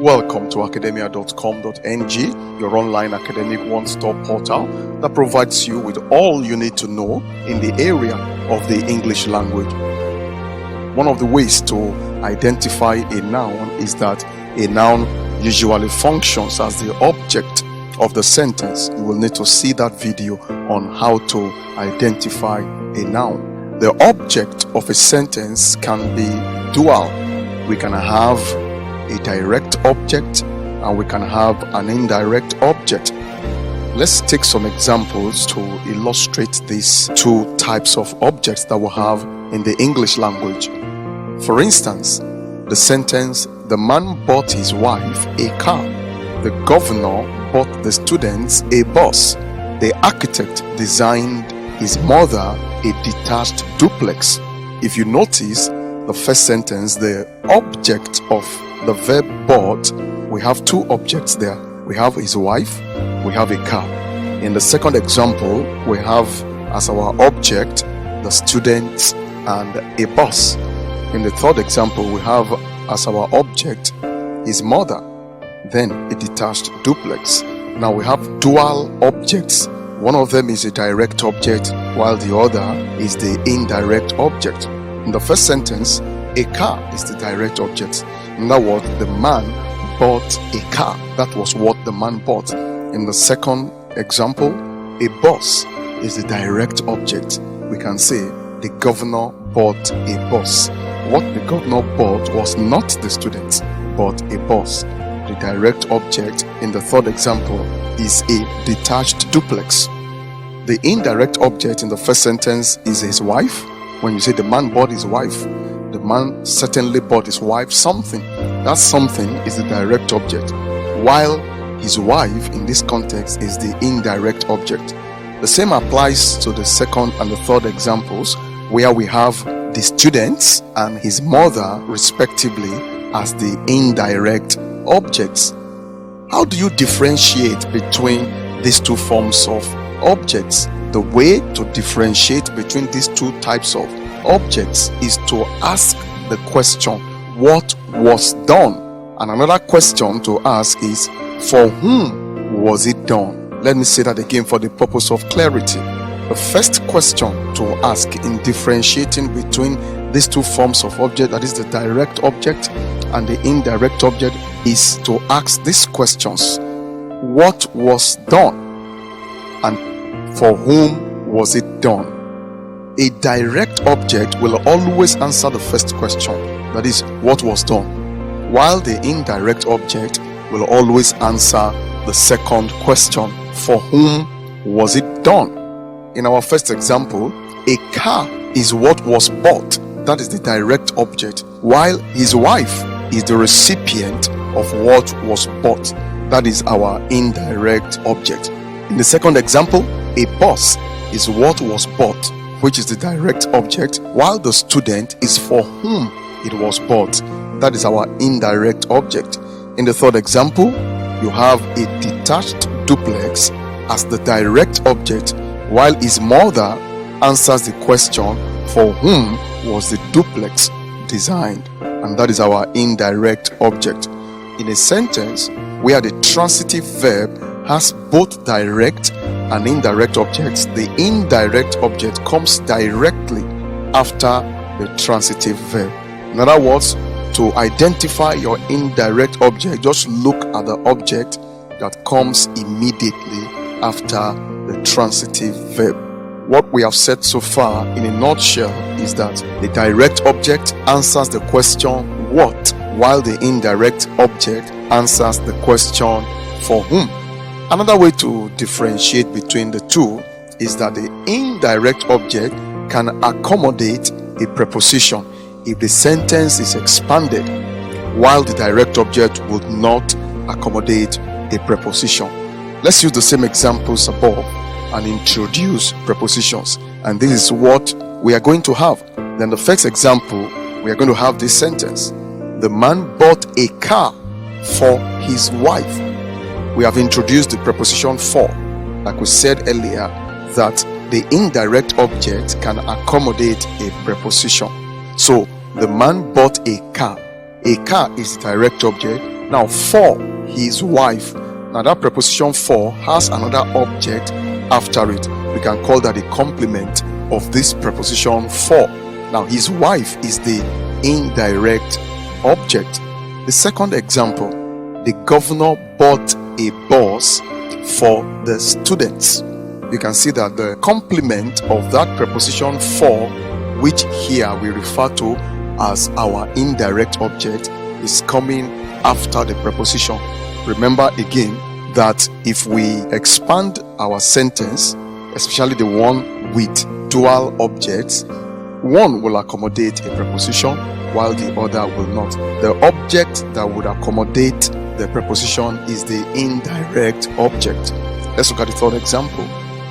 Welcome to academia.com.ng, your online academic one-stop portal that provides you with all you need to know in the area of the English language. One of the ways to identify a noun is that a noun usually functions as the object of the sentence. You will need to see that video on how to identify a noun. The object of a sentence can be dual. We can have a direct object and we can have an indirect object. Let's take some examples to illustrate these two types of objects that we have in the English language. For instance, the sentence, "The man bought his wife a car." The governor bought the students a bus. The architect designed his mother a detached duplex. If you notice, the first sentence, the object of the verb bought, we have two objects there. We have his wife, we have a car. In the second example, we have as our object the students and a bus. In the third example, we have as our object his mother, then a detached duplex. Now we have dual objects. One of them is a direct object while the other is the indirect object. In the first sentence, a car is the direct object. In other words, the man bought a car. That was what the man bought. In the second example, a bus is the direct object. We can say the governor bought a bus. What the governor bought was not the students, but a bus. The direct object in the third example is a detached duplex. The indirect object in the first sentence is his wife. When you say the man bought his wife, the man certainly bought his wife something. That something is the direct object, while his wife in this context is the indirect object. The same applies to the second and the third examples, where we have the students and his mother respectively as the indirect objects. How do you differentiate between these two forms of objects? The way to differentiate between these two types of objects is to ask the question, what was done? And another question to ask is, for whom was it done? Let me say that again for the purpose of clarity. The first question to ask in differentiating between these two forms of object, that is the direct object and the indirect object, is to ask these questions: what was done and for whom was it done? A direct object will always answer the first question, that is, what was done, while the indirect object will always answer the second question, for whom was it done? In our first example, a car is what was bought, that is the direct object, while his wife is the recipient of what was bought, that is our indirect object. In the second example, a bus is what was bought, which is the direct object, while the student is for whom it was bought, that is our indirect object. In the third example, you have a detached duplex as the direct object, while his mother answers the question, for whom was the duplex designed, and that is our indirect object. In a sentence where the transitive verb has both direct and indirect objects, the indirect object comes directly after the transitive verb. In other words, to identify your indirect object, just look at the object that comes immediately after the transitive verb. What we have said so far in a nutshell is that the direct object answers the question what, while the indirect object answers the question for whom. Another way to differentiate between the two is that the indirect object can accommodate a preposition if the sentence is expanded, while the direct object would not accommodate a preposition. Let's use the same examples above and introduce prepositions, and this is what we are going to have. Then the first example, we are going to have this sentence: the man bought a car for his wife. We have introduced the preposition for. Like we said earlier, that the indirect object can accommodate a preposition. So the man bought a car. A car is the direct object, Now, for his wife. Now that preposition for has another object after it. We can call that a complement of this preposition for. Now, his wife is the indirect object. The second example, the governor bought a bus for the students. You can see that the complement of that preposition for, which here we refer to as our indirect object, is coming after the preposition. Remember again that if we expand our sentence, especially the one with dual objects, one will accommodate a preposition while the other will not. The object that would accommodate the preposition is the indirect object. Let's look at the third example.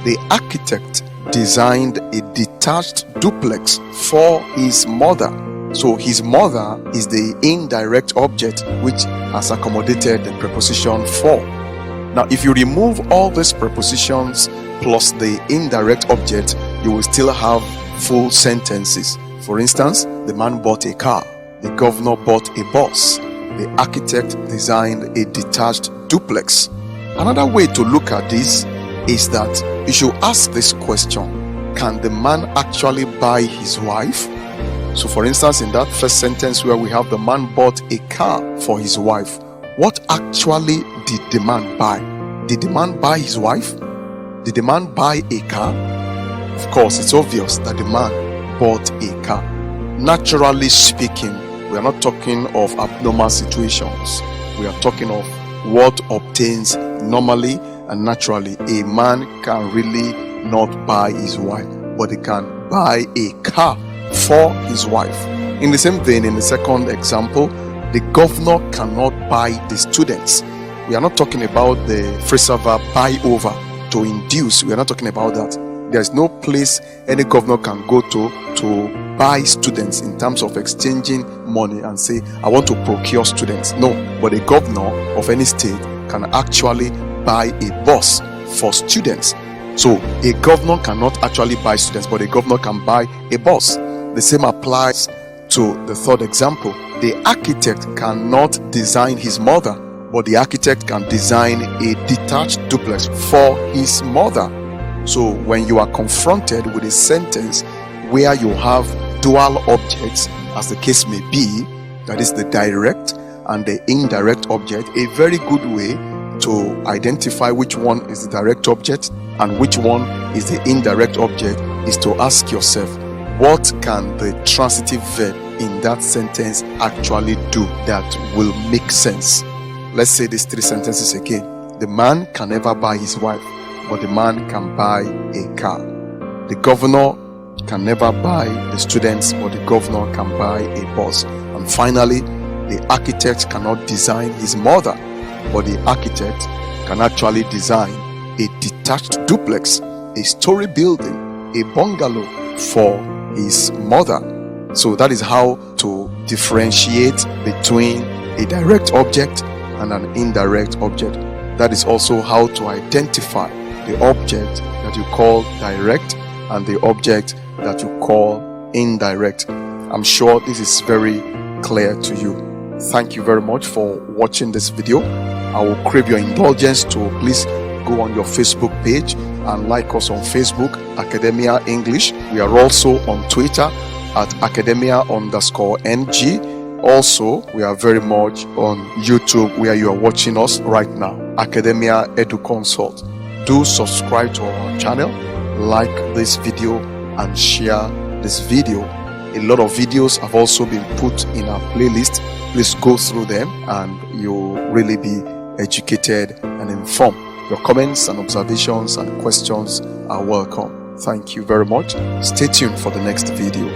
The architect designed a detached duplex for his mother. So his mother is the indirect object which has accommodated the preposition for. Now, if you remove all these prepositions plus the indirect object, you will still have full sentences. For instance, the man bought a car, the governor bought a bus, the architect designed a detached duplex. Another way to look at this is that you should ask this question: can the man actually buy his wife? So for instance, in that first sentence where we have the man bought a car for his wife, what actually did the man buy? Did the man buy his wife? Did the man buy a car? Of course, it's obvious that the man bought a car. Naturally speaking, we are not talking of abnormal situations. We are talking of what obtains normally and naturally. A man can really not buy his wife, but he can buy a car for his wife. In the same vein, in the second example, the governor cannot buy the students. We are not talking about the phrasal verb buy over, to induce. We are not talking about that. There is no place any governor can go to buy students in terms of exchanging money and say, I want to procure students. No, but a governor of any state can actually buy a bus for students. So a governor cannot actually buy students, but a governor can buy a bus. The same applies to the third example. The architect cannot design his mother, but the architect can design a detached duplex for his mother. So when you are confronted with a sentence where you have dual objects, as the case may be, that is the direct and the indirect object, a very good way to identify which one is the direct object and which one is the indirect object is to ask yourself, what can the transitive verb in that sentence actually do that will make sense? Let's say these three sentences again. The man can never buy his wife, but the man can buy a car. The governor can never buy the students, but the governor can buy a bus. And finally, the architect cannot design his mother, but the architect can actually design a detached duplex, a story building, a bungalow for his mother. So that is how to differentiate between a direct object and an indirect object. That is also how to identify the object that you call direct and the object that you call indirect. I'm sure this is very clear to you. Thank you very much for watching this video. I will crave your indulgence to please go on your Facebook page and like us on Facebook, Academia English. We are also on Twitter at Academia_NG. Also, we are very much on YouTube where you are watching us right now, Academia Edu Consult. Do subscribe to our channel, like this video and share this video. A lot of videos have also been put in our playlist. Please go through them and you'll really be educated and informed. Your comments and observations and questions are welcome. Thank you very much. Stay tuned for the next video.